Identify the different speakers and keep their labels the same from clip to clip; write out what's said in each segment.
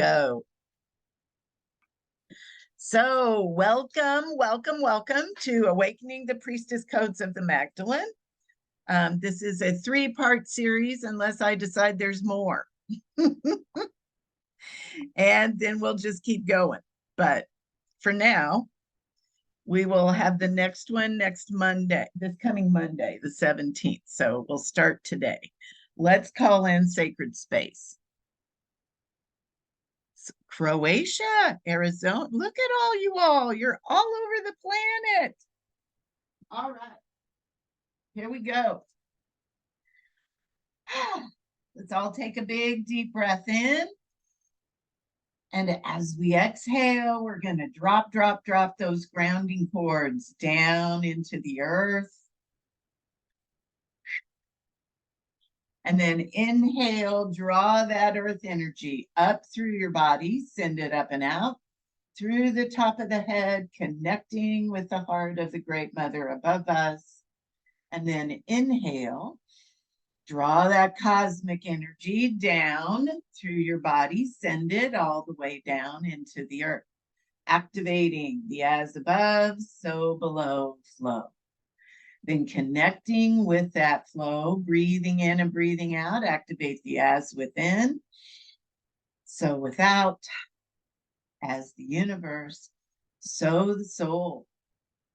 Speaker 1: go. So welcome to Awakening the Priestess Codes of the Magdalene. This is a 3-part series unless I decide there's more. And then we'll just keep going. But for now, we will have the next one next Monday, this coming Monday, the 17th. So we'll start today. Let's call in Sacred Space. Croatia, Arizona. Look at all you all. You're all over the planet. All right. Here we go. Let's all take a big deep breath in. And as we exhale, we're going to drop those grounding cords down into the earth. And then inhale, draw that earth energy up through your body, send it up and out through the top of the head, connecting with the heart of the Great Mother above us. And then inhale, draw that cosmic energy down through your body, send it all the way down into the earth, activating the as above, so below flow. Then connecting with that flow, breathing in and breathing out, activate the as within, so without, as the universe, so the soul.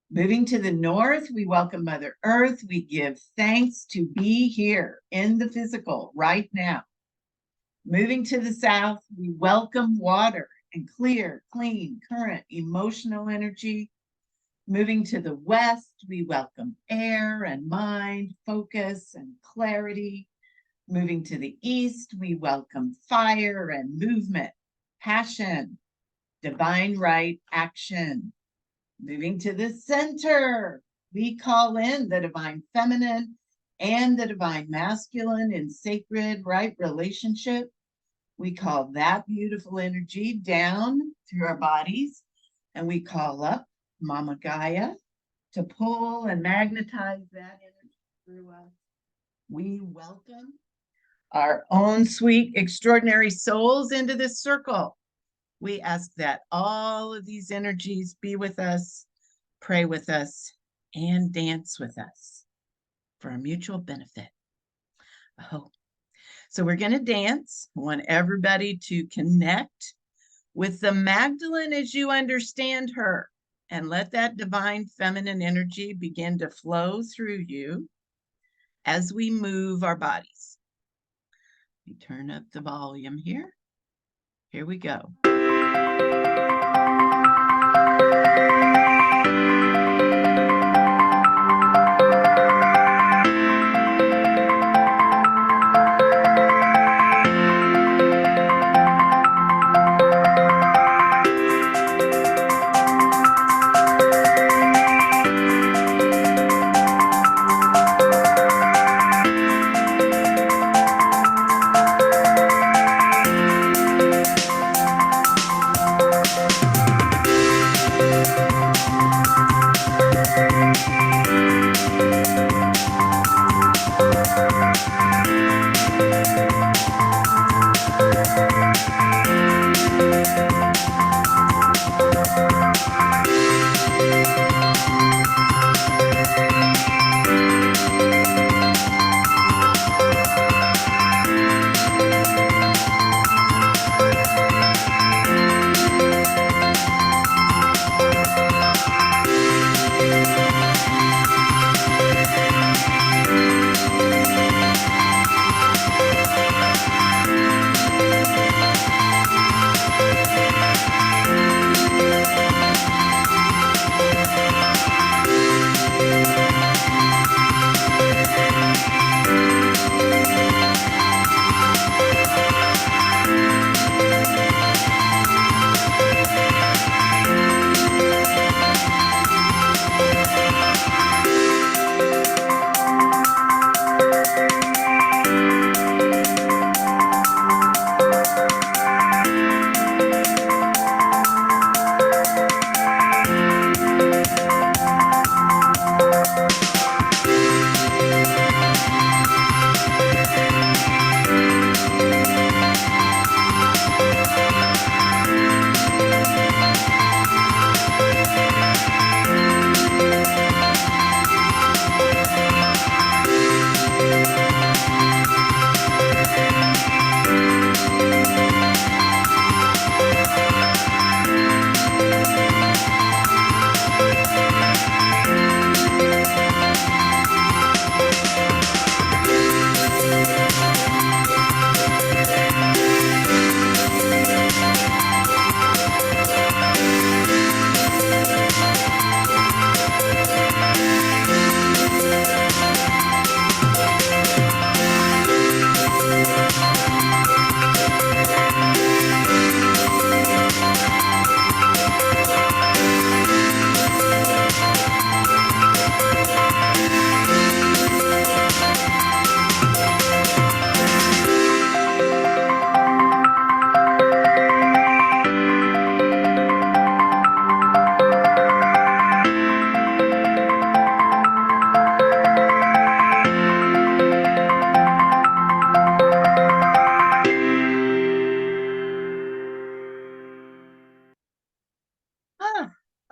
Speaker 1: Moving to the north, we welcome Mother Earth. We give thanks to be here in the physical right now. Moving to the south, we welcome water and clear, clean, current, emotional energy. Moving to the west, we welcome air and mind, focus and clarity. Moving to the east, we welcome fire and movement, passion, divine right action. Moving to the center, we call in the divine feminine and the divine masculine in sacred right relationship. We call that beautiful energy down through our bodies, and we call up Mama Gaia to pull and magnetize that energy through us. We welcome our own sweet, extraordinary souls into this circle. We ask that all of these energies be with us, pray with us, and dance with us for our mutual benefit. Oh, so we're going to dance. I want everybody to connect with the Magdalene as you understand her. And let that divine feminine energy begin to flow through you as we move our bodies. We turn up the volume here. Here we go.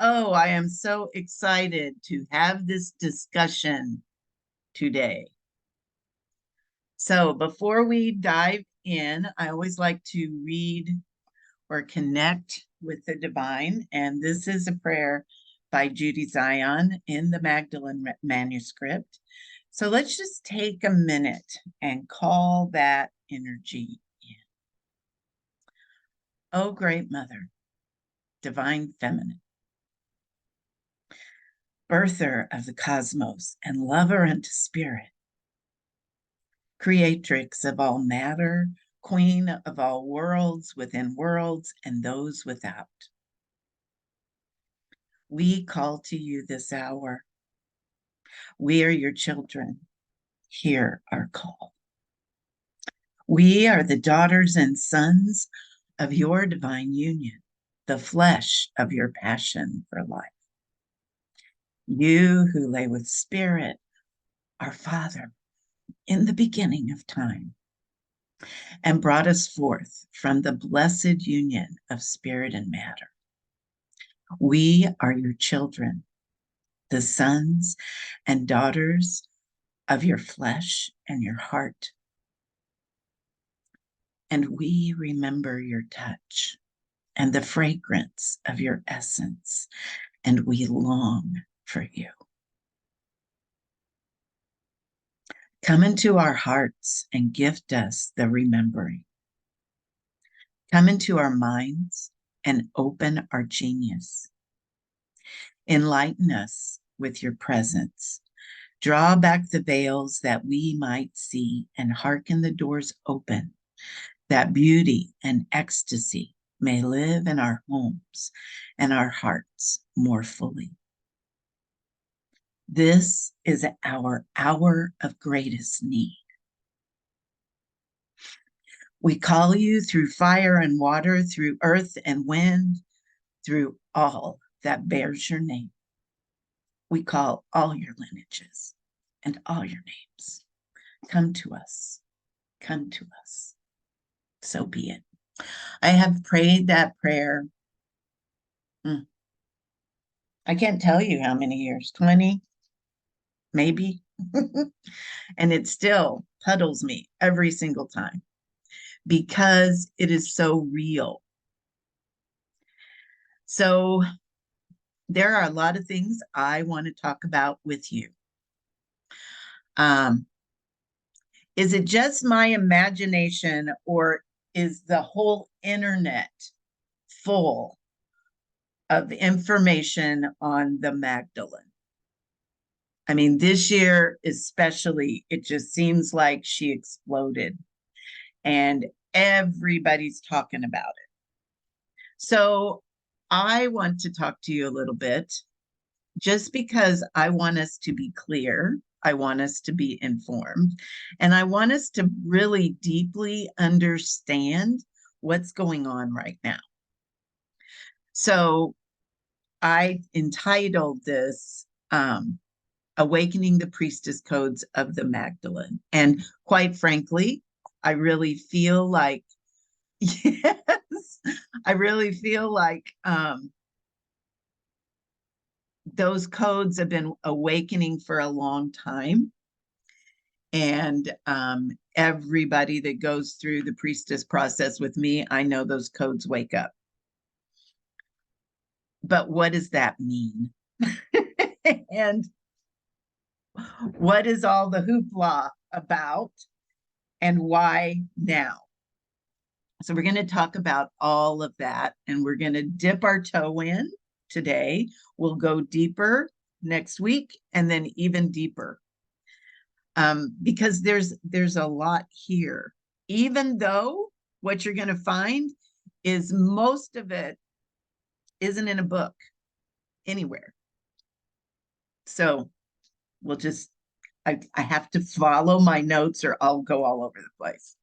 Speaker 1: Oh, I am so excited to have this discussion today. So before we dive in, I always like to read or connect with the divine. And this is a prayer by Judy Zion in the Magdalene manuscript. So let's just take a minute and call that energy in. Oh, great mother, divine feminine, birther of the cosmos and lover unto spirit, creatrix of all matter, queen of all worlds within worlds and those without. We call to you this hour. We are your children. Hear our call. We are the daughters and sons of your divine union, the flesh of your passion for life. You who lay with spirit, our Father, in the beginning of time, and brought us forth from the blessed union of spirit and matter. We are your children, the sons and daughters of your flesh and your heart. And we remember your touch and the fragrance of your essence, and we long for you. Come into our hearts and gift us the remembering. Come into our minds and open our genius. Enlighten us with your presence. Draw back the veils that we might see and hearken the doors open, that beauty and ecstasy may live in our homes and our hearts more fully. This is our hour of greatest need. We call you through fire and water, through earth and wind, through all that bears your name. We call all your lineages and all your names. Come to us. Come to us. So be it. I have prayed that prayer. I can't tell you how many years, 20, maybe. And it still puddles me every single time because it is so real. So there are a lot of things I want to talk about with you. Is it just my imagination, or is the whole internet full of information on the Magdalene? I mean, this year especially, it just seems like she exploded and everybody's talking about it. So I want to talk to you a little bit, just because I want us to be clear. I want us to be informed, and I want us to really deeply understand what's going on right now. So I entitled this Awakening the Priestess Codes of the Magdalene. And quite frankly, I really feel like, yes, I really feel like those codes have been awakening for a long time. And everybody that goes through the priestess process with me, I know those codes wake up. But what does that mean? And what is all the hoopla about, and why now? So we're going to talk about all of that, and we're going to dip our toe in today. We'll go deeper next week, and then even deeper. Because there's a lot here, even though what you're going to find is most of it isn't in a book anywhere. So we'll just, I have to follow my notes or I'll go all over the place.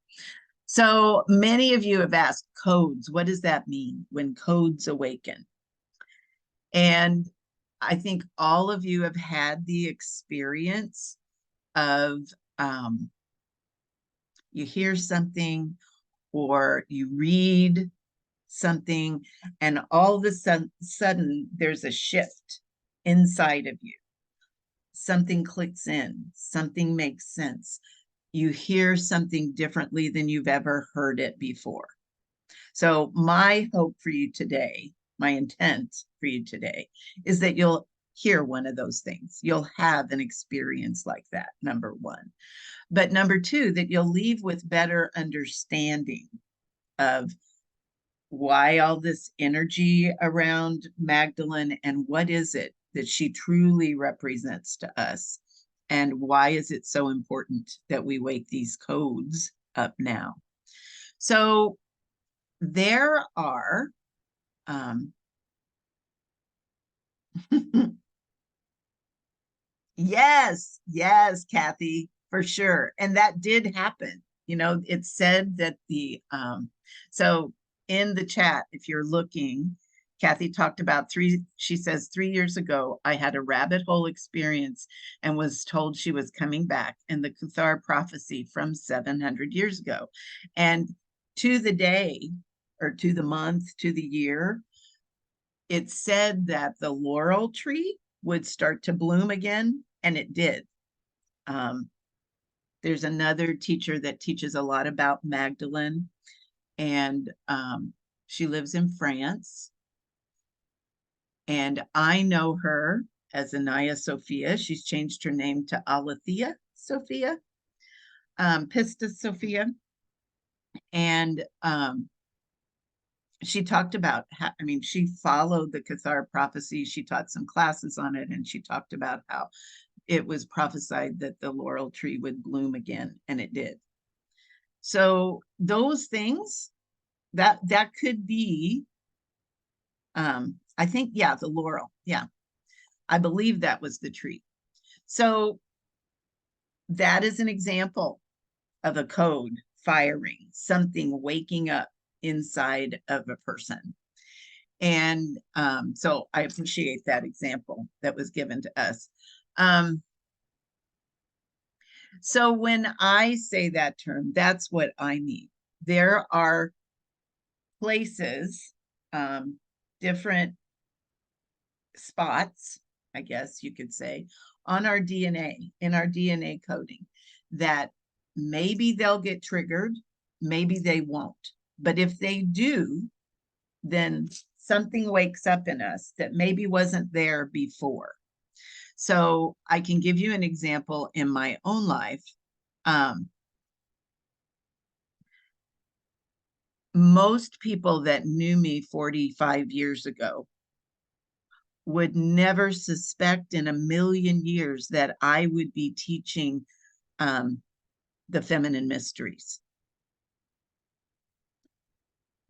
Speaker 1: So many of you have asked codes. What does that mean when codes awaken? And I think all of you have had the experience of you hear something or you read something, and all of a sudden there's a shift inside of you. Something clicks in, something makes sense. You hear something differently than you've ever heard it before. So my hope for you today, my intent for you today, is that you'll hear one of those things. You'll have an experience like that, number one. But number two, that you'll leave with better understanding of why all this energy around Magdalene, and what is it that she truly represents to us, and why is it so important that we wake these codes up now. So there are yes, Kathy, for sure. And that did happen. You know, it said that so in the chat, if you're looking, Kathy talked about she says 3 years ago, I had a rabbit hole experience and was told she was coming back, and the Cathar prophecy from 700 years ago. And to the day, or to the month, to the year, it said that the laurel tree would start to bloom again, and it did. There's another teacher that teaches a lot about Magdalene, and she lives in France. And I know her as Anaya Sophia. She's changed her name to Alethea Sophia, Pistis Sophia. And she talked about how, I mean, she followed the Cathar prophecy. She taught some classes on it, and she talked about how it was prophesied that the laurel tree would bloom again, and it did. So those things, that could be, I think, yeah, the laurel. Yeah, I believe that was the tree. So that is an example of a code firing, something waking up inside of a person. And so I appreciate that example that was given to us. So when I say that term, that's what I mean. There are places, different spots, I guess you could say, on our DNA, in our DNA coding, that maybe they'll get triggered, maybe they won't. But if they do, then something wakes up in us that maybe wasn't there before. So I can give you an example in my own life. Most people that knew me 45 years ago would never suspect in a million years that I would be teaching the feminine mysteries.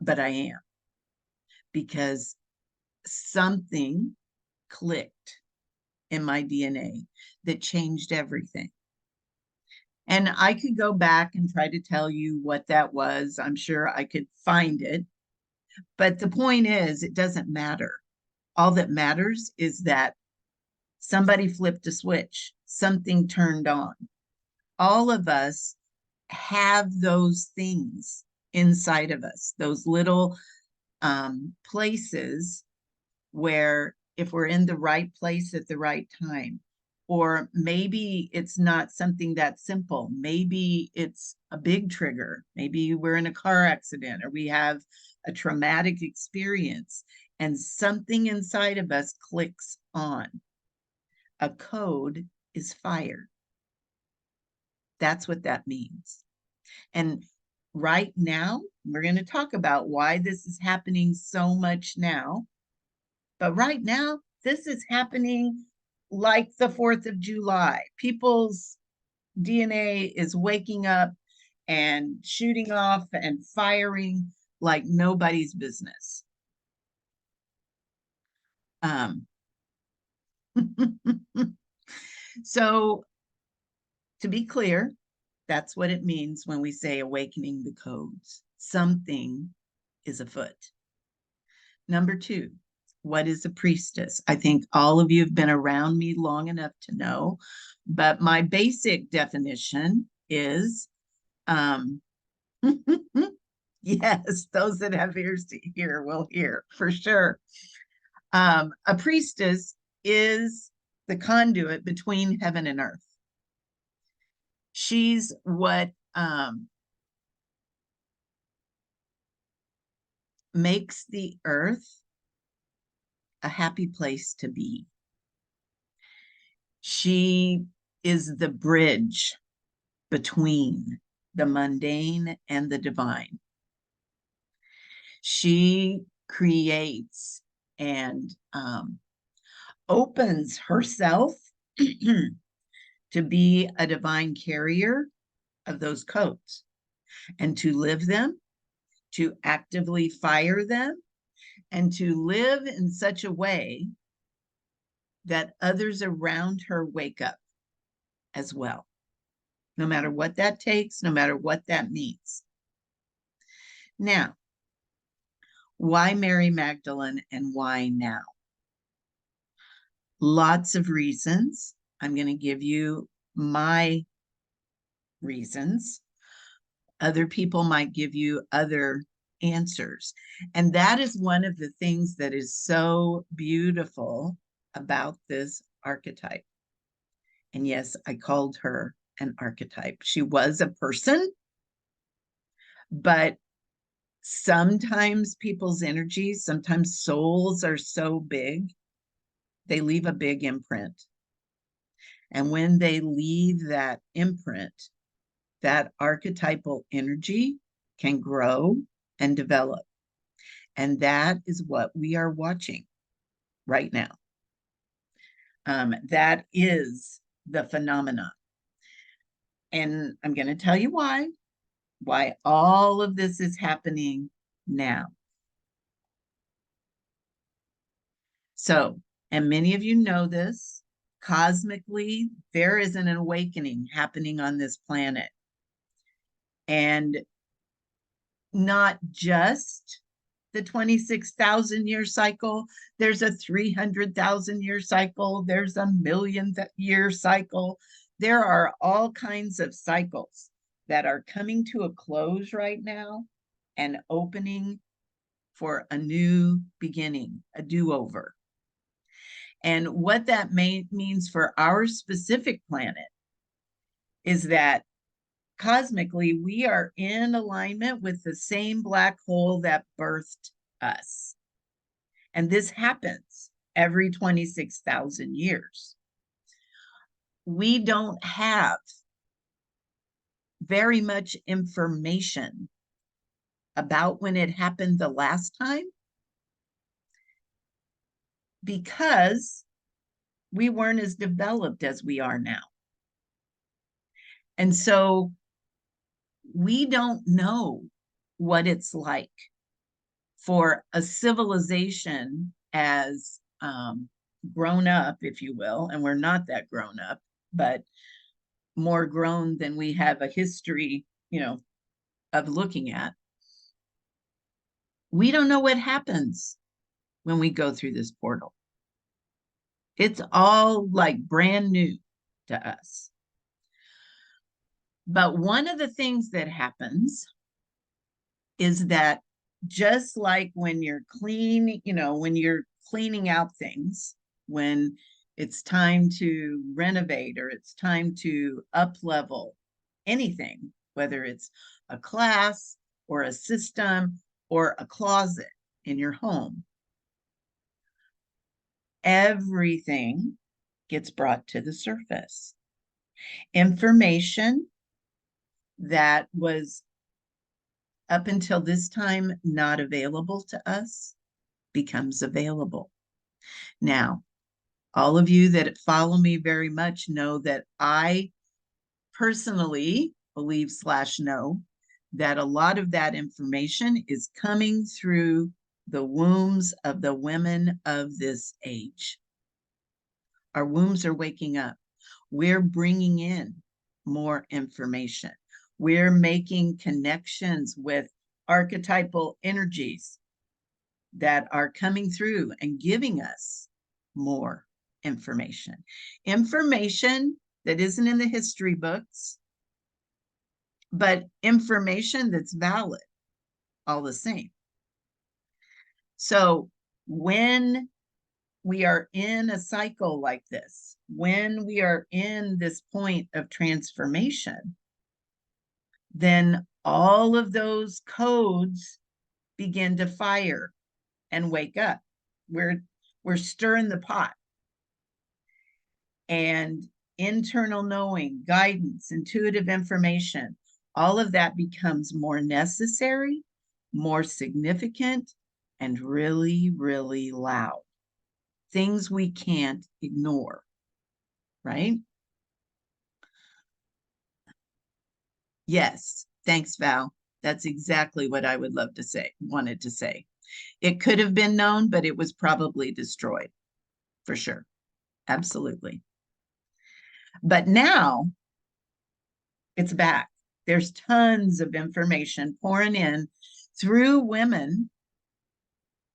Speaker 1: But I am, because something clicked in my DNA that changed everything. And I could go back and try to tell you what that was. I'm sure I could find it. But the point is, it doesn't matter. All that matters is that somebody flipped a switch, something turned on. All of us have those things inside of us, those little places where, if we're in the right place at the right time, or maybe it's not something that simple, maybe it's a big trigger, maybe we're in a car accident, or we have a traumatic experience, and something inside of us clicks on. A code is fired. That's what that means. And right now, we're going to talk about why this is happening so much now. But right now, this is happening like the 4th of July. People's DNA is waking up and shooting off and firing like nobody's business. So, to be clear, that's what it means when we say awakening the codes. Something is afoot. Number two, what is a priestess? I think all of you have been around me long enough to know, but my basic definition is Yes, those that have ears to hear will hear for sure. A priestess is the conduit between heaven and earth. She's what makes the earth a happy place to be. She is the bridge between the mundane and the divine. She creates and opens herself to be a divine carrier of those codes and to live them, to actively fire them, and to live in such a way that others around her wake up as well, no matter what that takes, no matter what that means. Now, why Mary Magdalene and why now? Lots of reasons. I'm going to give you my reasons. Other people might give you other answers. And that is one of the things that is so beautiful about this archetype. And yes, I called her an archetype. She was a person, but sometimes people's energies, sometimes souls are so big, they leave a big imprint. And when they leave that imprint, that archetypal energy can grow and develop. And that is what we are watching right now. That is the phenomenon. And I'm going to tell you why all of this is happening now. So, and many of you know this, cosmically, there is an awakening happening on this planet. And not just the 26,000 year cycle, there's a 300,000 year cycle, there's a million year cycle. There are all kinds of cycles that are coming to a close right now and opening for a new beginning, a do-over. And what that means for our specific planet is that cosmically, we are in alignment with the same black hole that birthed us. And this happens every 26,000 years. We don't have very much information about when it happened the last time because we weren't as developed as we are now. And so we don't know what it's like for a civilization as grown up, if you will, and we're not that grown up, but more grown than we have a history, of looking at. We don't know what happens when we go through this portal. It's all like brand new to us. But one of the things that happens is that just like when you're when you're cleaning out things, when it's time to renovate or it's time to up level anything, whether it's a class or a system or a closet in your home, everything gets brought to the surface. Information that was up until this time not available to us becomes available. Now, all of you that follow me very much know that I personally believe/know that a lot of that information is coming through the wombs of the women of this age. Our wombs are waking up. We're bringing in more information. We're making connections with archetypal energies that are coming through and giving us more information. Information that isn't in the history books, but information that's valid. all the same. So when we are in a cycle like this, when we are in this point of transformation, then all of those codes begin to fire and wake up. We're stirring the pot. And internal knowing, guidance, intuitive information, all of that becomes more necessary, more significant, and really, really loud. Things we can't ignore, right? Yes, thanks, Val. That's exactly what I would love to say, wanted to say. It could have been known, but it was probably destroyed, for sure. Absolutely. But now it's back. There's tons of information pouring in through women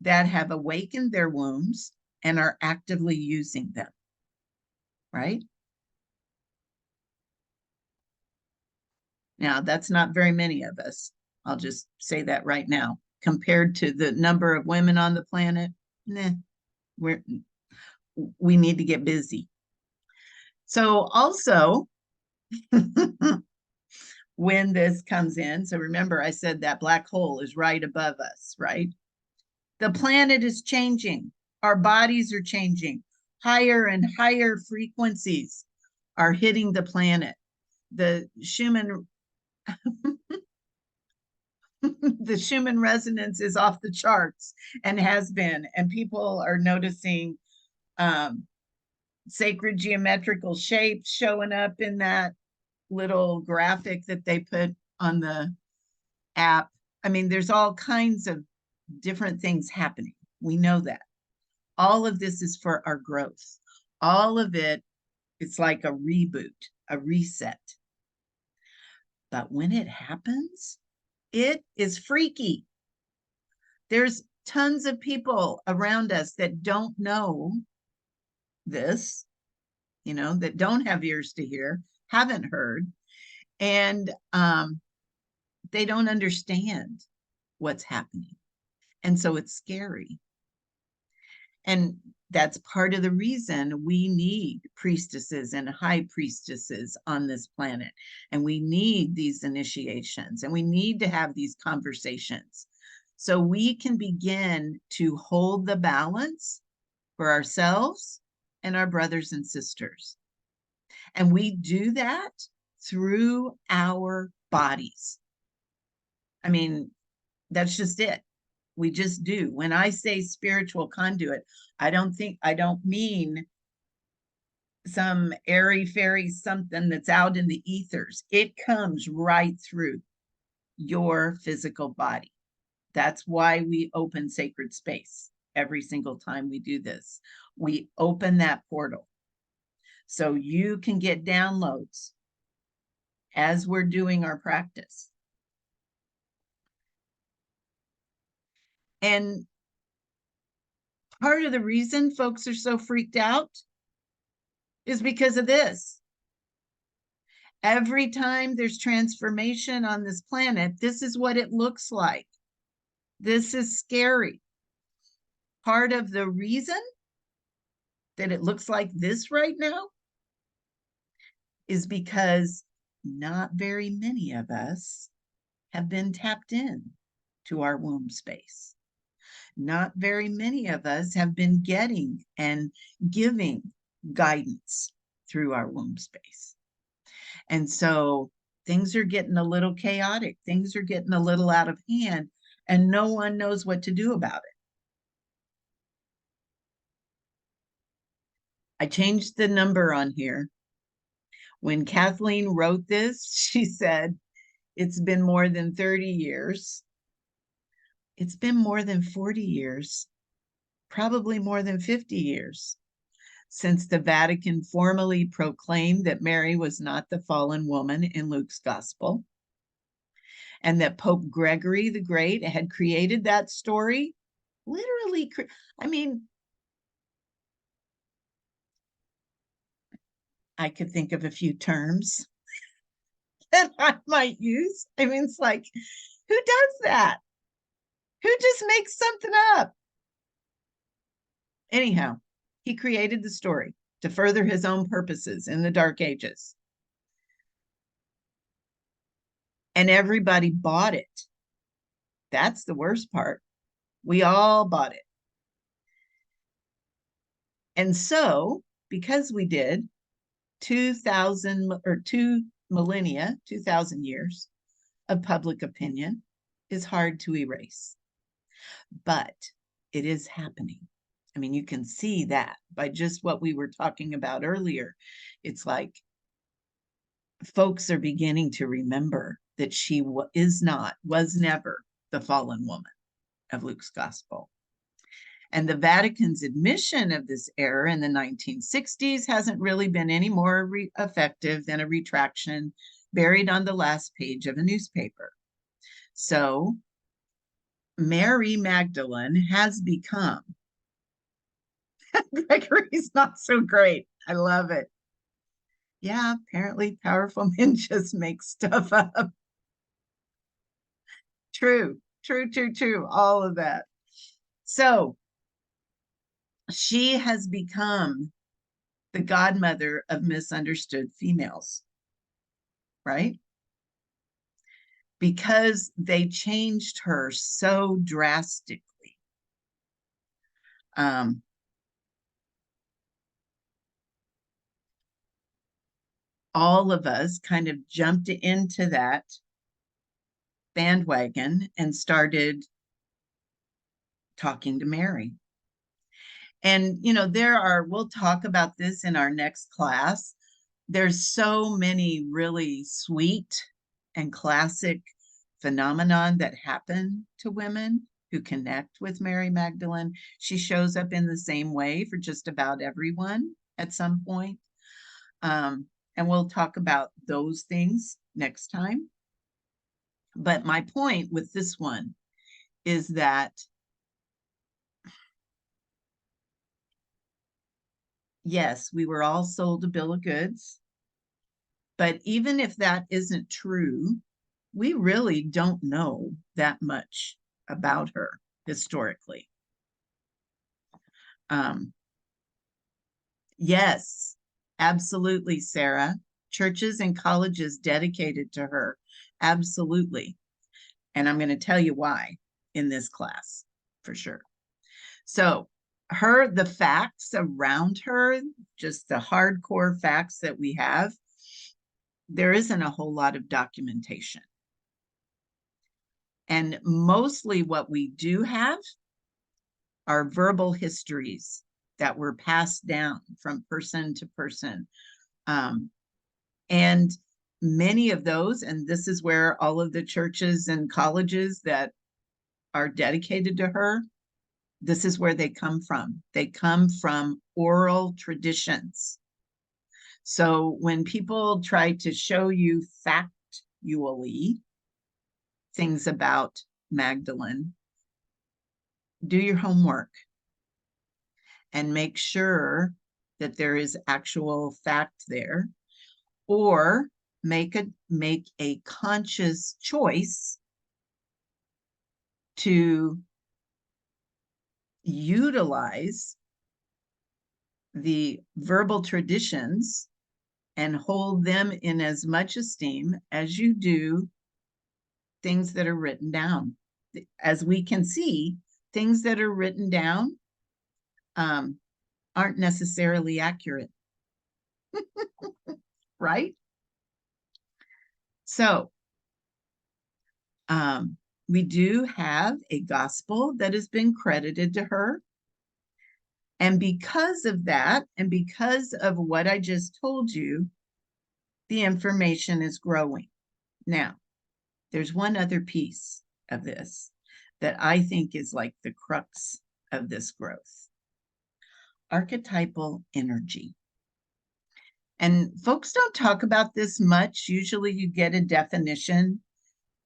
Speaker 1: that have awakened their wombs and are actively using them, right? Now, that's not very many of us. I'll just say that right now. Compared to the number of women on the planet, nah, we need to get busy. So also, when this comes in, so remember I said that black hole is right above us, right? The planet is changing. Our bodies are changing. Higher and higher frequencies are hitting the planet. The Schumann the Schumann resonance is off the charts and has been, and people are noticing sacred geometrical shapes showing up in that little graphic that they put on the app. I mean, there's all kinds of different things happening. We know that. All of this is for our growth. All of it, it's like a reboot, a reset. But when it happens, it is freaky. There's tons of people around us that don't know this, that don't have ears to hear, haven't heard, and they don't understand what's happening. And so it's scary. And that's part of the reason we need priestesses and high priestesses on this planet. And we need these initiations and we need to have these conversations so we can begin to hold the balance for ourselves and our brothers and sisters. And we do that through our bodies. I mean, that's just it. We just do. When I say spiritual conduit, I don't mean some airy fairy something that's out in the ethers. It comes right through your physical body. That's why we open sacred space every single time we do this. We open that portal so you can get downloads as we're doing our practice. And part of the reason folks are so freaked out is because of this. Every time there's transformation on this planet, this is what it looks like. This is scary. Part of the reason that it looks like this right now is because not very many of us have been tapped in to our womb space. Not very many of us have been getting and giving guidance through our womb space. And so things are getting a little chaotic. Things are getting a little out of hand, and no one knows what to do about it. I changed the number on here. When Kathleen wrote this, she said, it's been more than 30 years. It's been more than 40 years, probably more than 50 years since the Vatican formally proclaimed that Mary was not the fallen woman in Luke's gospel, and that Pope Gregory the Great had created that story. Literally, I mean, I could think of a few terms that I might use. I mean, it's like, who does that? Who just makes something up? Anyhow, he created the story to further his own purposes in the Dark Ages. And everybody bought it. That's the worst part. We all bought it. And so, because we did, 2,000 or 2 millennia, 2,000 years of public opinion is hard to erase. But it is happening. I mean, you can see that by just what we were talking about earlier. It's like folks are beginning to remember that she was never the fallen woman of Luke's gospel. And the Vatican's admission of this error in the 1960s hasn't really been any more effective than a retraction buried on the last page of a newspaper. So Mary Magdalene has become, Gregory's not so great. I love it. Yeah, apparently powerful men just make stuff up. True, all of that. So she has become the godmother of misunderstood females, right? Because they changed her so drastically. All of us kind of jumped into that bandwagon and started talking to Mary. And, we'll talk about this in our next class. There's so many really sweet and classic phenomenon that happen to women who connect with Mary Magdalene. She shows up in the same way for just about everyone at some point. And we'll talk about those things next time. But my point with this one is that yes, we were all sold a bill of goods. But even if that isn't true, we really don't know that much about her historically. Yes, absolutely, Sarah. Churches and colleges dedicated to her. Absolutely. And I'm going to tell you why in this class for sure. So the facts around her, just the hardcore facts that we have, there isn't a whole lot of documentation. And mostly what we do have are verbal histories that were passed down from person to person. And many of those, and this is where all of the churches and colleges that are dedicated to her, this is where they come from. They come from oral traditions. So when people try to show you factually things about Magdalene, do your homework and make sure that there is actual fact there, or make a conscious choice to utilize the verbal traditions and hold them in as much esteem as you do things that are written down. As we can see, things that are written down aren't necessarily accurate, right? So we do have a gospel that has been credited to her. And because of that, and because of what I just told you, the information is growing. Now, there's one other piece of this that I think is like the crux of this growth. Archetypal energy. And folks don't talk about this much. Usually you get a definition,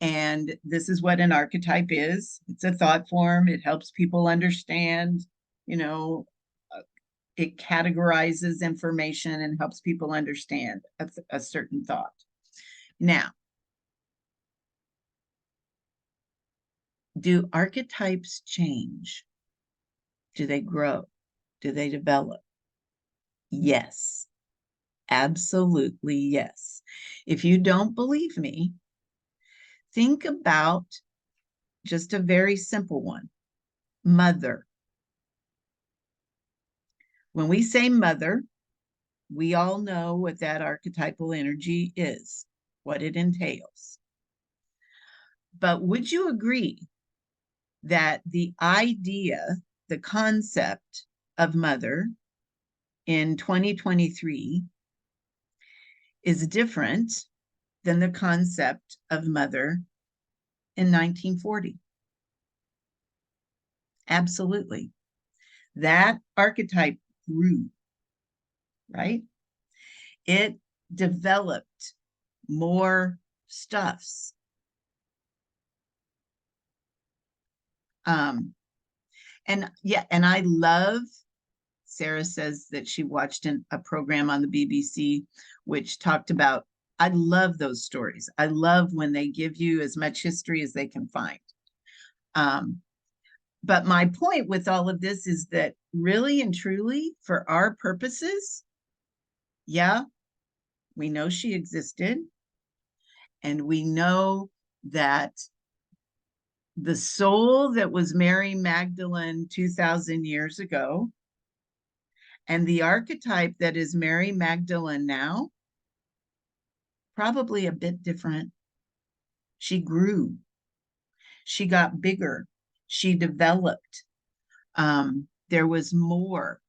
Speaker 1: and this is what an archetype is. It's a thought form. It helps people understand, it categorizes information and helps people understand a certain thought. Now, Do archetypes change? Do they grow? Do they develop? Yes, absolutely yes. If you don't believe me, think about just a very simple one. Mother. When we say mother, we all know what that archetypal energy is, what it entails. But would you agree that the idea, the concept of mother in 2023 is different than the concept of mother in 1940? Absolutely. That archetype grew, right? It developed more stuffs. And yeah, and I love, Sarah says that she watched a program on the BBC which talked about, I love those stories. I love when they give you as much history as they can find. But my point with all of this is that really and truly, for our purposes, yeah, we know she existed, and we know that the soul that was Mary Magdalene 2,000 years ago and the archetype that is Mary Magdalene now, probably a bit different. She grew, she got bigger, she developed. There was more,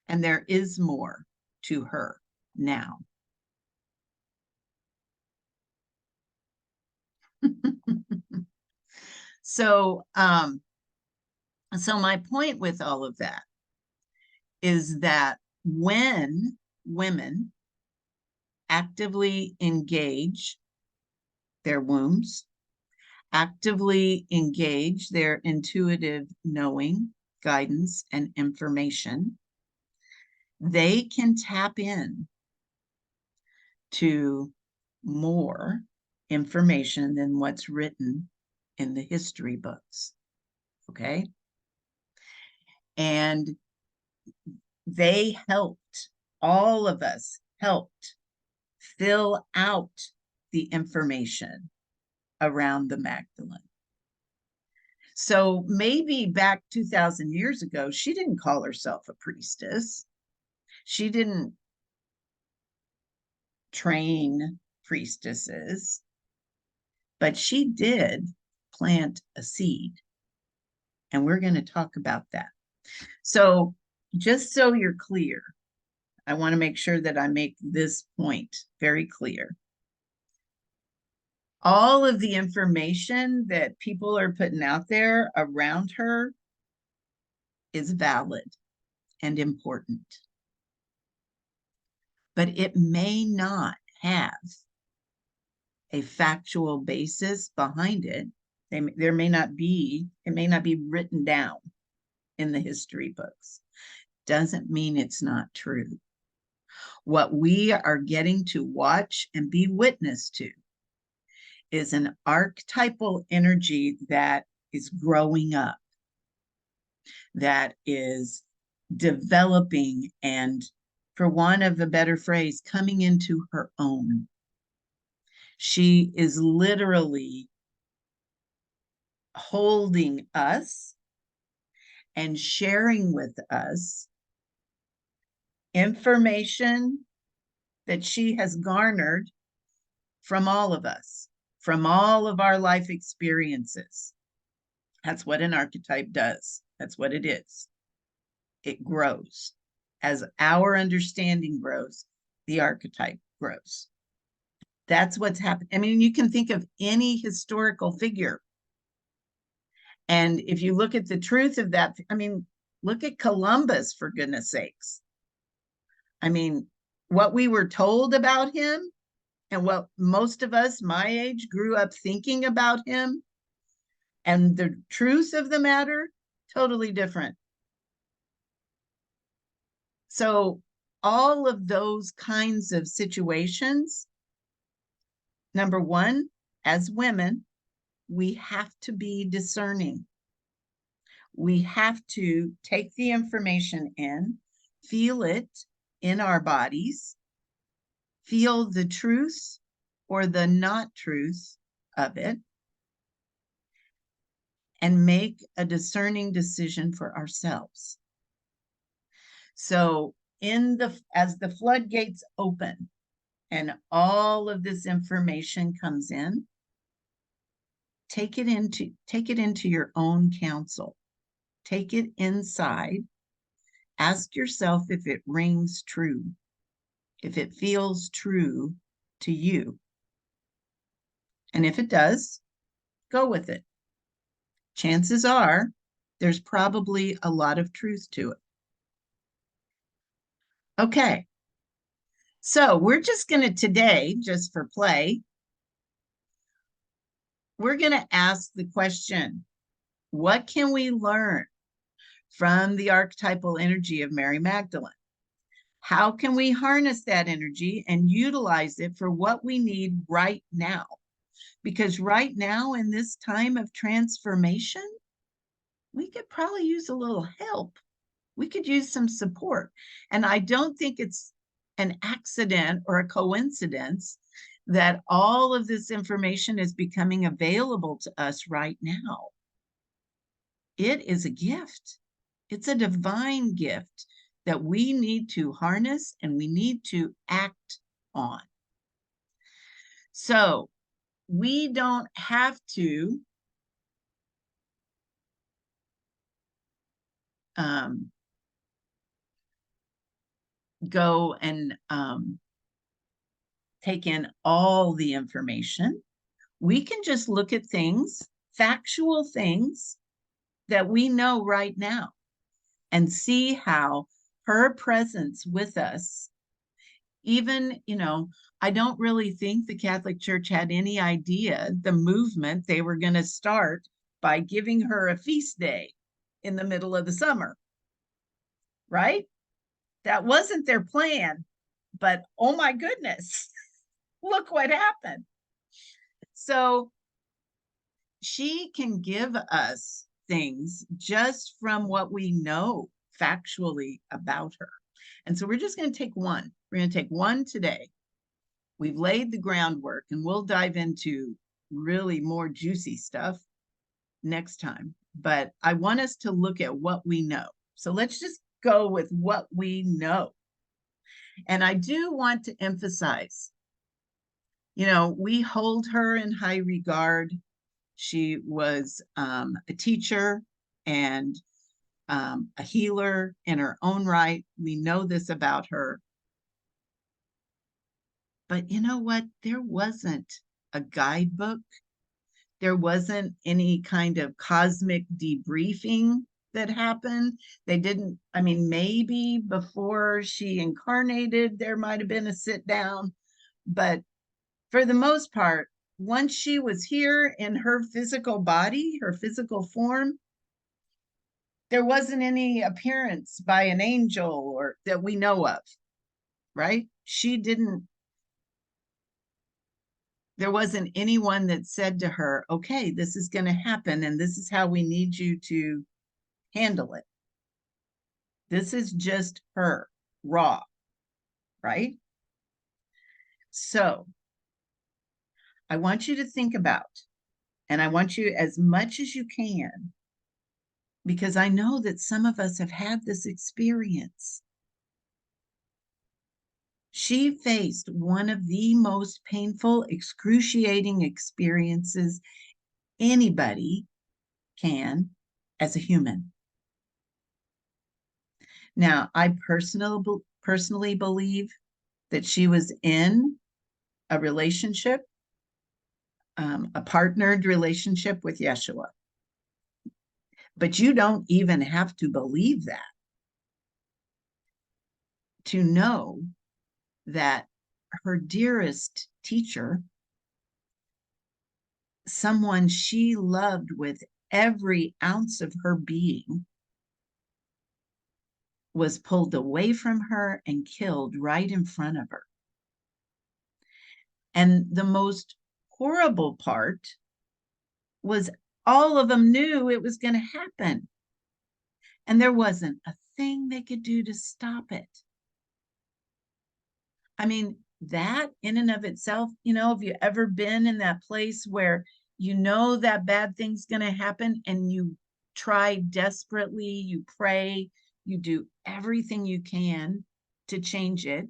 Speaker 1: and there is more to her now. So, so my point with all of that is that when women actively engage their wombs, actively engage their intuitive knowing, guidance, and information, they can tap in to more information than what's written in the history books. Okay. And they helped, all of us helped fill out the information around the Magdalene. So maybe back 2,000 years ago, she didn't call herself a priestess. She didn't train priestesses, but she did plant a seed. And we're going to talk about that. So just so you're clear, I want to make sure that I make this point very clear. All of the information that people are putting out there around her is valid and important, but it may not have a factual basis behind it. There may not be, it may not be written down in the history books. Doesn't mean it's not true. What we are getting to watch and be witness to is an archetypal energy that is growing up, that is developing, and, for want of a better phrase, coming into her own. She is literally holding us and sharing with us information that she has garnered from all of us, from all of our life experiences. That's what an archetype does. That's what it is. It grows. As our understanding grows, the archetype grows. That's what's happened. I mean, you can think of any historical figure. And if you look at the truth of that, I mean, look at Columbus, for goodness sakes. I mean, what we were told about him and what most of us my age grew up thinking about him and the truth of the matter, totally different. So all of those kinds of situations, number one, as women, we have to be discerning. We have to take the information in, feel it in our bodies, feel the truth or the not truth of it, and make a discerning decision for ourselves. So as the floodgates open and all of this information comes in, take it into your own counsel. Take it inside. Ask yourself if it rings true, if it feels true to you. And if it does, go with it. Chances are there's probably a lot of truth to it. Okay. So we're just going to today, just for play, we're going to ask the question, what can we learn from the archetypal energy of Mary Magdalene? How can we harness that energy and utilize it for what we need right now? Because right now, in this time of transformation, we could probably use a little help. We could use some support. And I don't think it's an accident or a coincidence that all of this information is becoming available to us right now. It is a gift. It's a divine gift that we need to harness and we need to act on. So we don't have to go and take in all the information. We can just look at things, factual things that we know right now, and see how her presence with us, even, I don't really think the Catholic Church had any idea the movement they were going to start by giving her a feast day in the middle of the summer, right? That wasn't their plan, but oh my goodness, look what happened. So she can give us things just from what we know factually about her. And so we're just going to take one. We're going to take one today. We've laid the groundwork, and we'll dive into really more juicy stuff next time. But I want us to look at what we know. So let's just go with what we know. And I do want to emphasize, we hold her in high regard. She was a teacher and a healer in her own right. We know this about her. But you know what? There wasn't a guidebook. There wasn't any kind of cosmic debriefing that happened. They didn't, maybe before she incarnated, there might have been a sit down. But for the most part, once she was here in her physical body, her physical form, there wasn't any appearance by an angel or that we know of, right? There wasn't anyone that said to her, okay, this is going to happen and this is how we need you to handle it. This is just her, raw, right? So I want you to think about, and I want you as much as you can, because I know that some of us have had this experience. She faced one of the most painful, excruciating experiences anybody can as a human. Now, I personally believe that she was in a relationship, a partnered relationship with Yeshua. But you don't even have to believe that to know that her dearest teacher, someone she loved with every ounce of her being, was pulled away from her and killed right in front of her. And the most horrible part was all of them knew it was going to happen. And there wasn't a thing they could do to stop it. I mean, that in and of itself, have you ever been in that place where that bad thing's going to happen and you try desperately, you pray, you do everything you can to change it,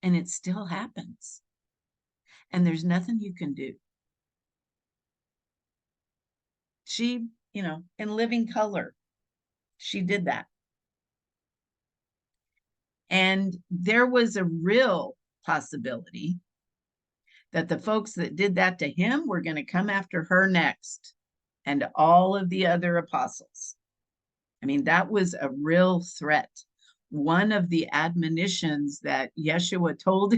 Speaker 1: and it still happens. And there's nothing you can do. She, in living color, she did that. And there was a real possibility that the folks that did that to him were going to come after her next, and all of the other apostles. I mean, that was a real threat. One of the admonitions that Yeshua told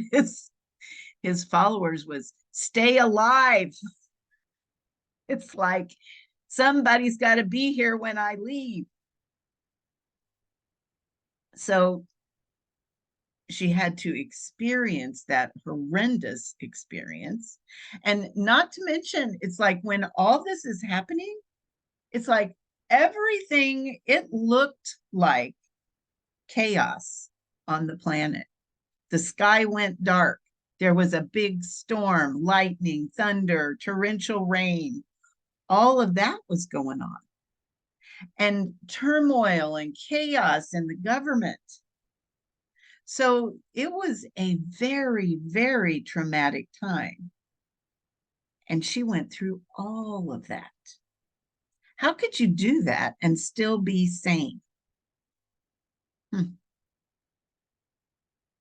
Speaker 1: his followers was, stay alive. It's like, somebody's got to be here when I leave. So she had to experience that horrendous experience. And not to mention, it's like when all this is happening, it's like everything, it looked like chaos on the planet. The sky went dark. There was a big storm, lightning, thunder, torrential rain. All of that was going on. And turmoil and chaos in the government. So it was a very, very traumatic time. And she went through all of that. How could you do that and still be sane?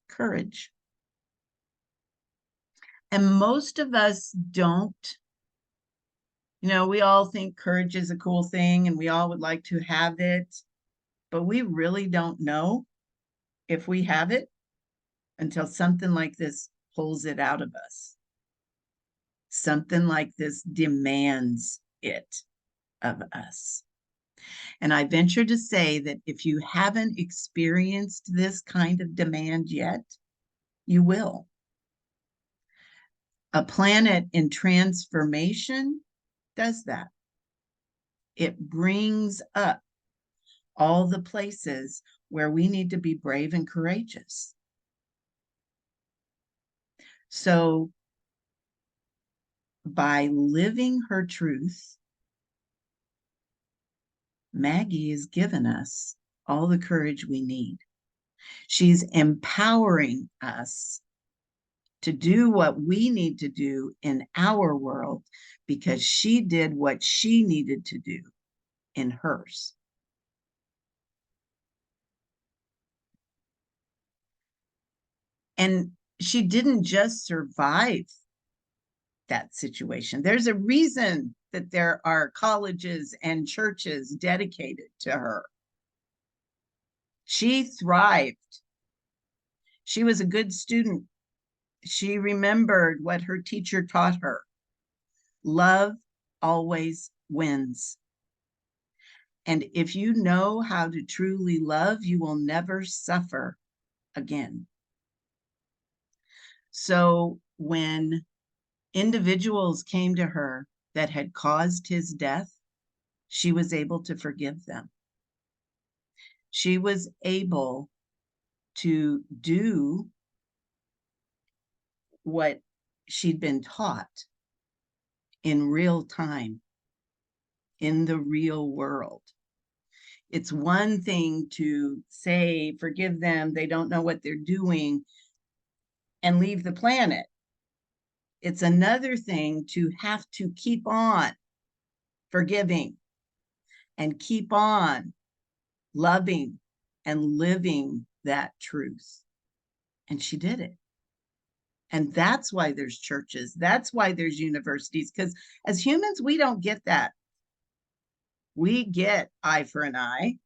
Speaker 1: Courage. And most of us don't. We all think courage is a cool thing and we all would like to have it, but we really don't know if we have it until something like this pulls it out of us. Something like this demands it of us. And I venture to say that if you haven't experienced this kind of demand yet, you will. A planet in transformation does that. It brings up all the places where we need to be brave and courageous. So by living her truth, Maggie has given us all the courage we need. She's empowering us to do what we need to do in our world because she did what she needed to do in hers. And she didn't just survive that situation. There's a reason that there are colleges and churches dedicated to her. She thrived. She was a good student. She remembered what her teacher taught her. Love always wins. And if you know how to truly love, you will never suffer again. So when individuals came to her that had caused his death, she was able to forgive them. She was able to do what she'd been taught in real time, in the real world. It's one thing to say, forgive them, they don't know what they're doing, and leave the planet. It's another thing to have to keep on forgiving and keep on loving and living that truth. And she did it. And that's why there's churches. That's why there's universities, because as humans, we don't get that. We get eye for an eye.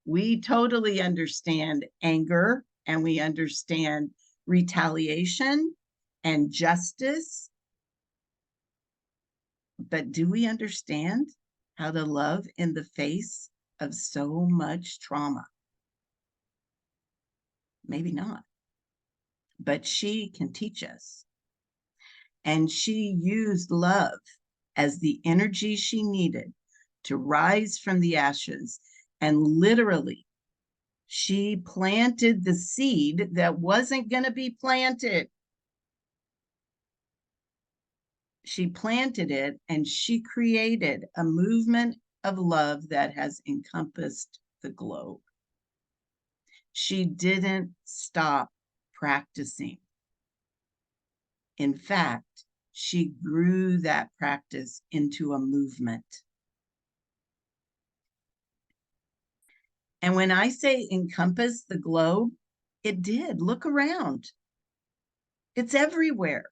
Speaker 1: We totally understand anger and we understand retaliation and justice. But do we understand how to love in the face of so much trauma? Maybe not. But she can teach us. And she used love as the energy she needed to rise from the ashes. And literally, she planted the seed that wasn't going to be planted. She planted it, and she created a movement of love that has encompassed the globe. She didn't stop practicing. In fact, she grew that practice into a movement. And when I say encompass the globe, it did. Look around. It's everywhere.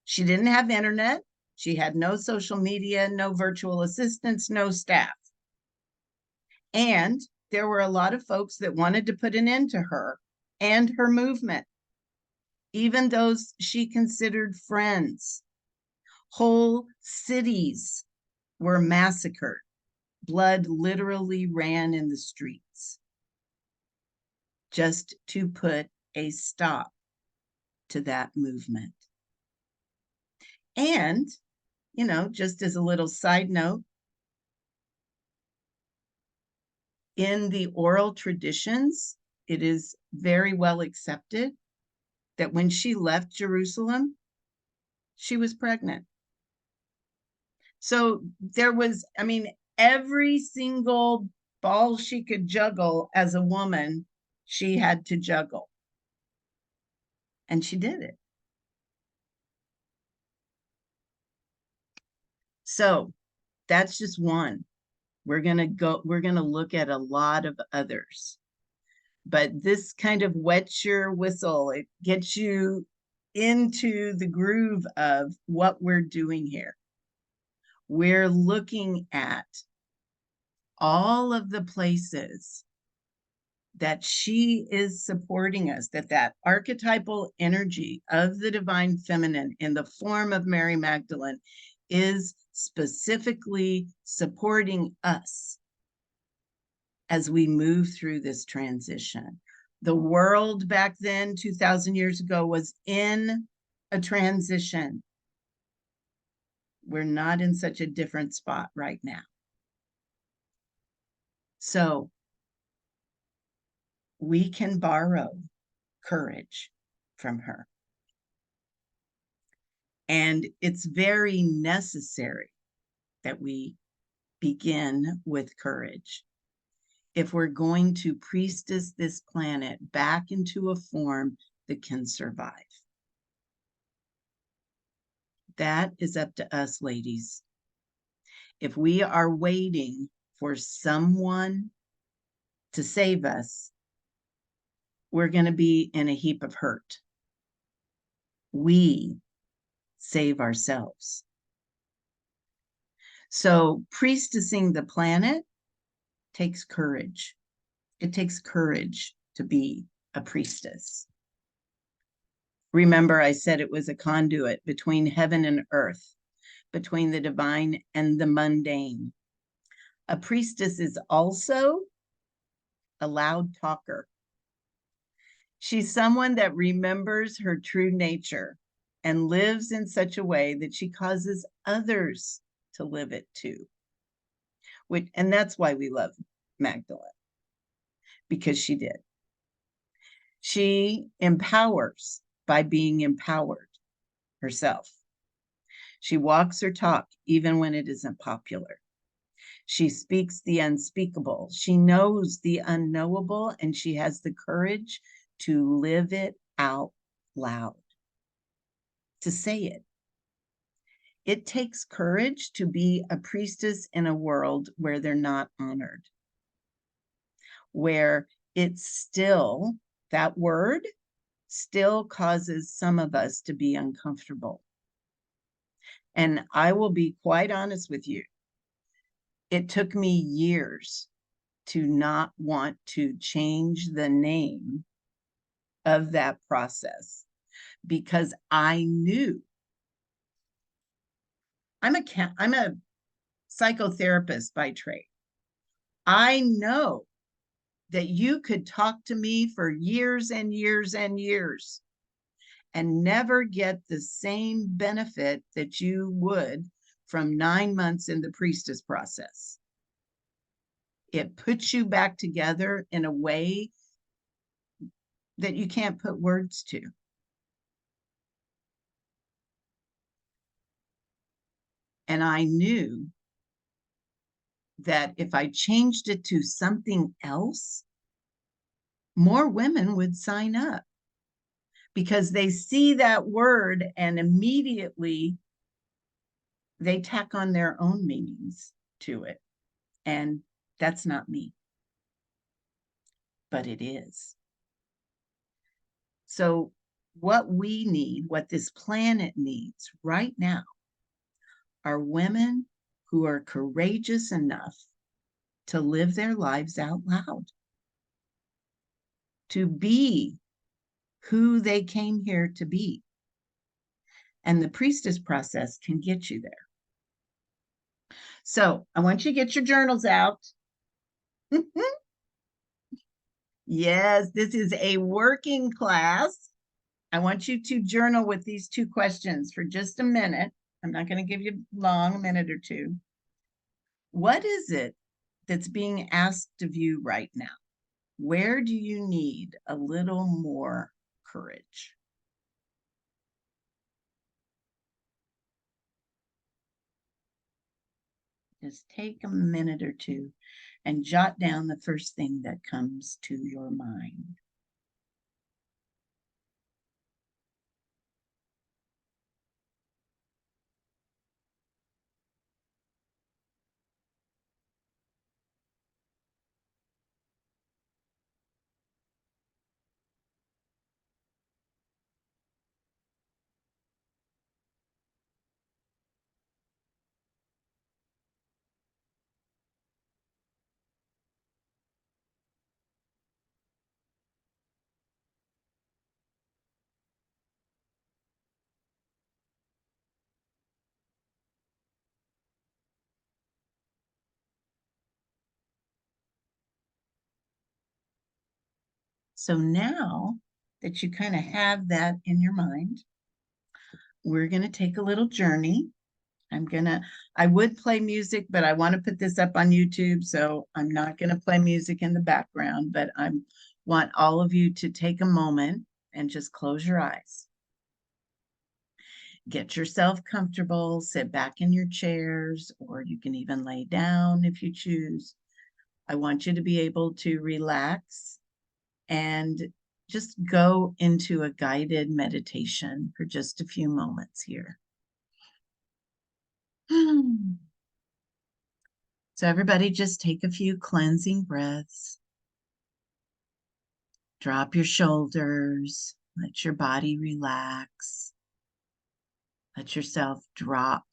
Speaker 1: She didn't have internet. She had no social media, no virtual assistants, no staff. And there were a lot of folks that wanted to put an end to her and her movement, even those she considered friends. Whole cities were massacred. Blood literally ran in the streets just to put a stop to that movement. And, you know, just as a little side note, in the oral traditions, it is very well accepted that when she left Jerusalem, she was pregnant. So there was, I mean, every single ball she could juggle as a woman, she had to juggle. And she did it. So that's just one. We're going to look at a lot of others. But this kind of wets your whistle. It gets you into the groove of what we're doing here. We're looking at all of the places that she is supporting us, that archetypal energy of the divine feminine in the form of Mary Magdalene is specifically supporting us as we move through this transition. The world back then, 2,000 years ago, was in a transition. We're not in such a different spot right now. So we can borrow courage from her. And it's very necessary that we begin with courage if we're going to priestess this planet back into a form that can survive. That is up to us, ladies. If we are waiting for someone to save us, we're going to be in a heap of hurt. We save ourselves. So priestessing the planet takes courage. It takes courage to be a priestess. Remember, I said it was a conduit between heaven and earth, between the divine and the mundane. A priestess is also a loud talker. She's someone that remembers her true nature and lives in such a way that she causes others to live it too. And that's why we love Magdalene, because she did. She empowers by being empowered herself. She walks her talk even when it isn't popular. She speaks the unspeakable. She knows the unknowable, and she has the courage to live it out loud, to say it. It takes courage to be a priestess in a world where they're not honored, where it's still, that word still causes some of us to be uncomfortable. And I will be quite honest with you. It took me years to not want to change the name of that process, because I knew I'm a psychotherapist by trade. I know that you could talk to me for years and years and years and never get the same benefit that you would from 9 months in the Priestess process. It puts you back together in a way that you can't put words to. And I knew that if I changed it to something else, more women would sign up because they see that word and immediately they tack on their own meanings to it. And that's not me, but it is. So what we need, what this planet needs right now, are women who are courageous enough to live their lives out loud, to be who they came here to be. And the Priestess process can get you there. So I want you to get your journals out. Yes, this is a working class. I want you to journal with these 2 questions for just a minute. I'm not going to give you long, a minute or 2. What is it that's being asked of you right now? Where do you need a little more courage? Just take a minute or 2 and jot down the first thing that comes to your mind. So now that you kind of have that in your mind, we're going to take a little journey. I would play music, but I want to put this up on YouTube, so I'm not going to play music in the background, but I want all of you to take a moment and just close your eyes. Get yourself comfortable, sit back in your chairs, or you can even lay down if you choose. I want you to be able to relax and just go into a guided meditation for just a few moments here. So everybody just take a few cleansing breaths. Drop your shoulders, let your body relax. Let yourself drop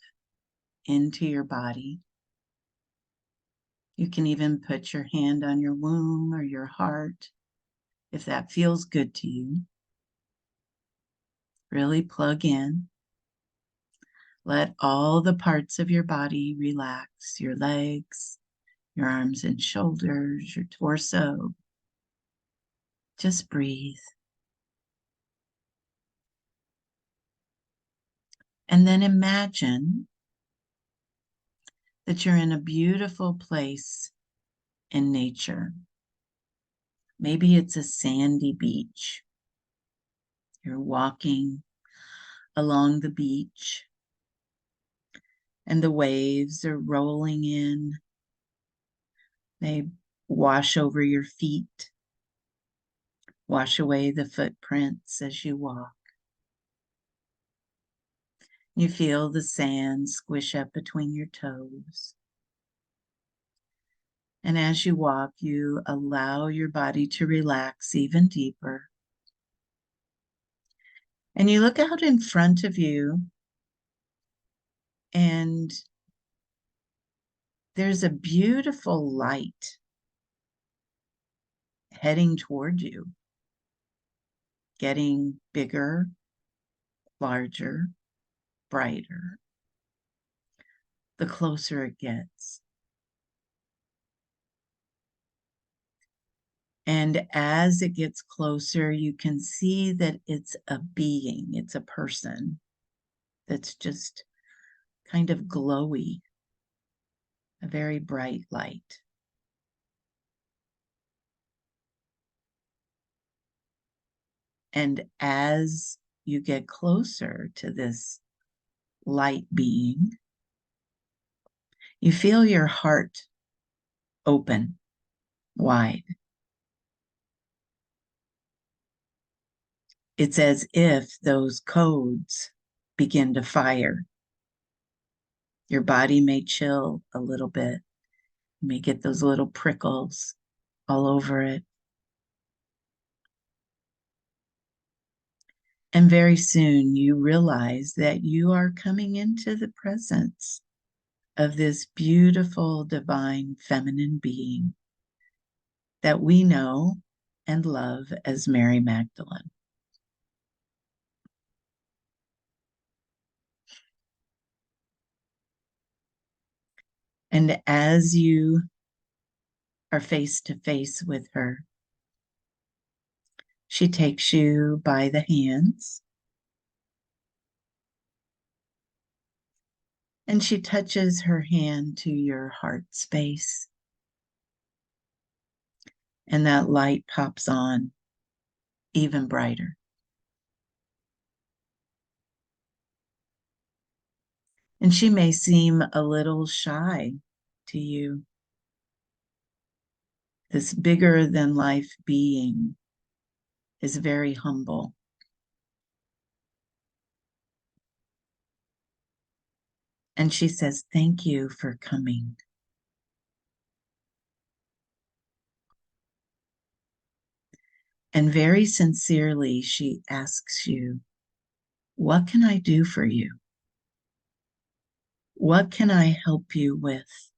Speaker 1: into your body. You can even put your hand on your womb or your heart if that feels good to you. Really plug in. Let all the parts of your body relax, your legs, your arms and shoulders, your torso. Just breathe. And then imagine that you're in a beautiful place in nature. Maybe it's a sandy beach. You're walking along the beach and the waves are rolling in. They wash over your feet, wash away the footprints as you walk. You feel the sand squish up between your toes. And as you walk, you allow your body to relax even deeper. And you look out in front of you, and there's a beautiful light heading toward you, getting bigger, larger, brighter, the closer it gets. And as it gets closer, you can see that it's a being, it's a person that's just kind of glowy, a very bright light. And as you get closer to this light being, you feel your heart open wide. It's as if those codes begin to fire. Your body may chill a little bit. You may get those little prickles all over it. And very soon you realize that you are coming into the presence of this beautiful, divine, feminine being that we know and love as Mary Magdalene. And as you are face to face with her, she takes you by the hands and she touches her hand to your heart space. And that light pops on even brighter. And she may seem a little shy to you. This bigger than life being is very humble. And she says, "Thank you for coming." And very sincerely, she asks you, "What can I do for you? What can I help you with?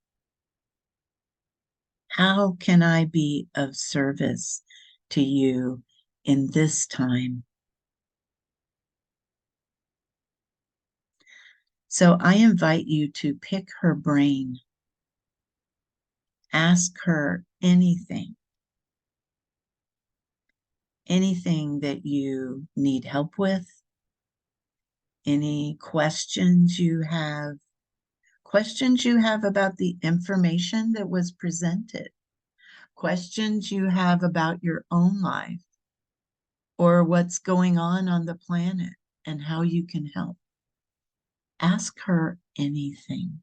Speaker 1: How can I be of service to you in this time?" So I invite you to pick her brain, ask her anything that you need help with, any questions you have about the information that was presented, questions you have about your own life or what's going on the planet and how you can help. Ask her anything.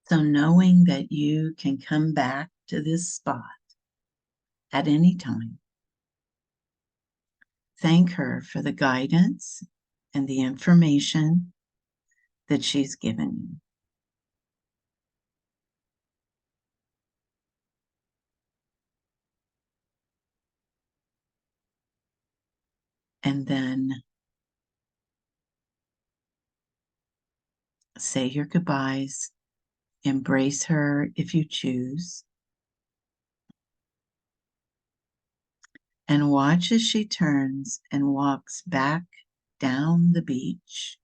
Speaker 1: So knowing that you can come back to this spot at any time, thank her for the guidance and the information that she's given you. And then say your goodbyes, embrace her if you choose, and watch as she turns and walks back down the beach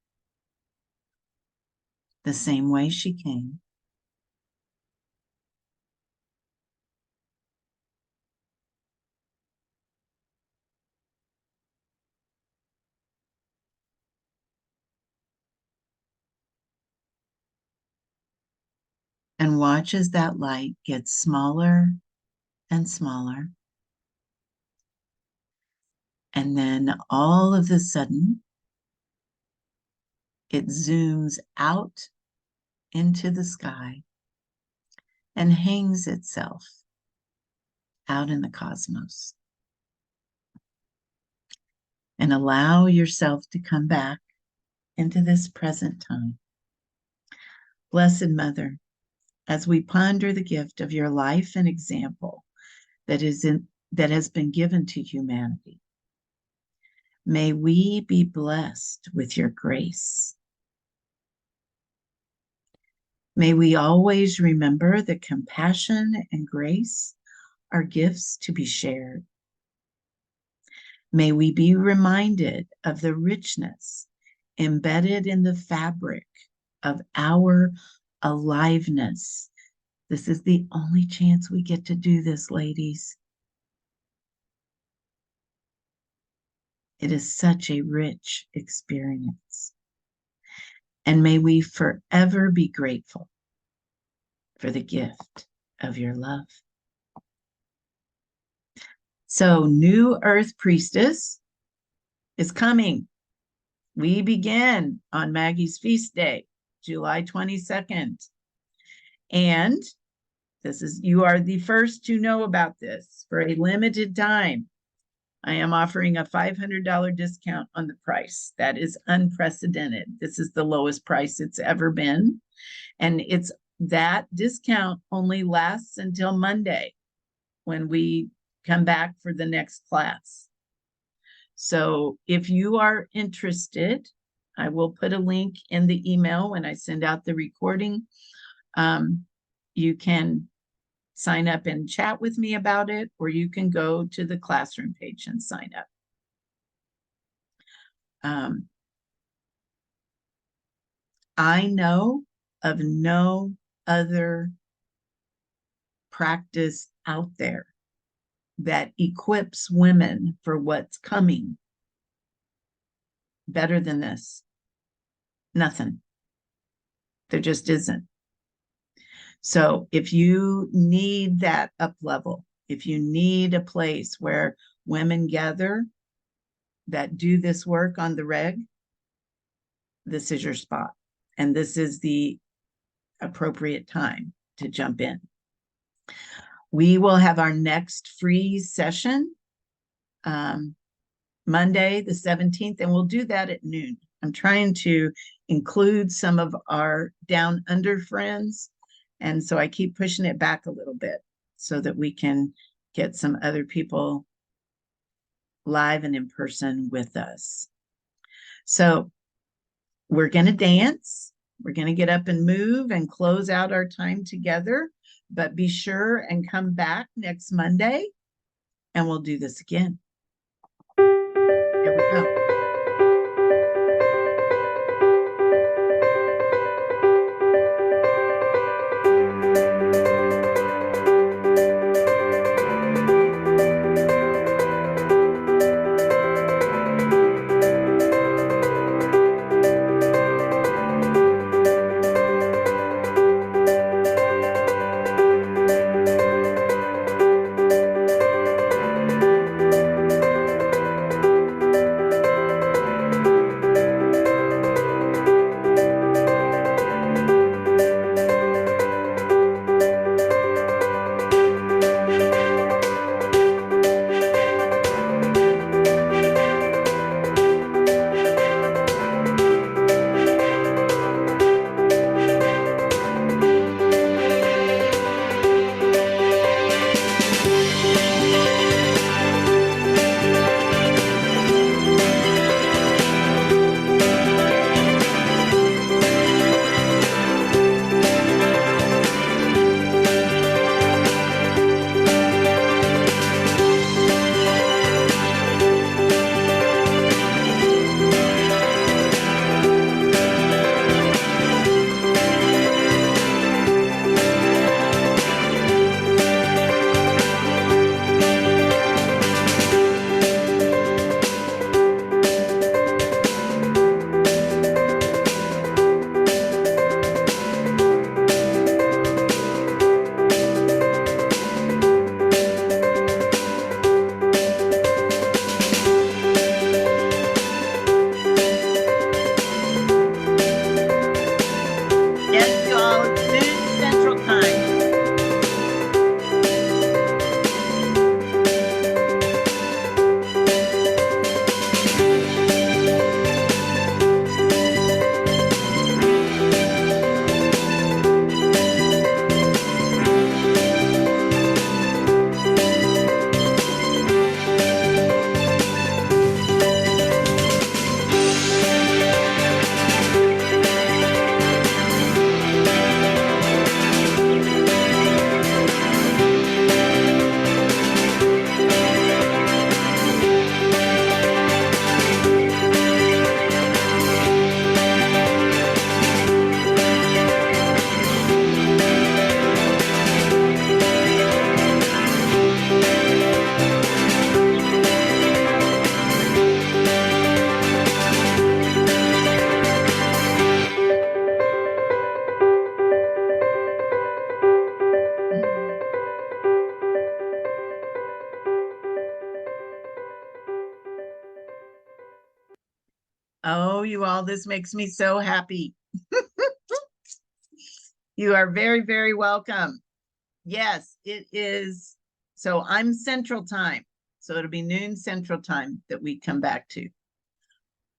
Speaker 1: the same way she came. And watch as that light gets smaller and smaller. And then all of a sudden, it zooms out into the sky and hangs itself out in the cosmos. And allow yourself to come back into this present time. Blessed Mother, as we ponder the gift of your life and example that has been given to humanity, may we be blessed with your grace. May we always remember that compassion and grace are gifts to be shared. May we be reminded of the richness embedded in the fabric of our aliveness. This is the only chance we get to do this, ladies. It is such a rich experience. And may we forever be grateful for the gift of your love. So, New Earth Priestess is coming. We begin on Maggie's feast day, July 22nd. And you are the first to know about this. For a limited time, I am offering a $500 discount on the price. That is unprecedented. This is the lowest price it's ever been. And that discount only lasts until Monday when we come back for the next class. So if you are interested, I will put a link in the email when I send out the recording. You can sign up and chat with me about it, or you can go to the classroom page and sign up. I know of no other practice out there that equips women for what's coming better than this. Nothing. There just isn't. So if you need that up level, if you need a place where women gather that do this work on the reg, this is your spot. And this is the appropriate time to jump in. We will have our next free session Monday, the 17th, and we'll do that at noon. I'm trying to include some of our down under friends. And so I keep pushing it back a little bit so that we can get some other people live and in person with us. So we're going to dance. We're going to get up and move and close out our time together. But be sure and come back next Monday and we'll do this again. Here we go. Oh, you all, this makes me so happy. You are very, very welcome. Yes, it is. So I'm Central Time. So it'll be noon Central Time that we come back to.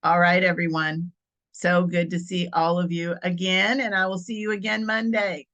Speaker 1: All right, everyone. So good to see all of you again, and I will see you again Monday.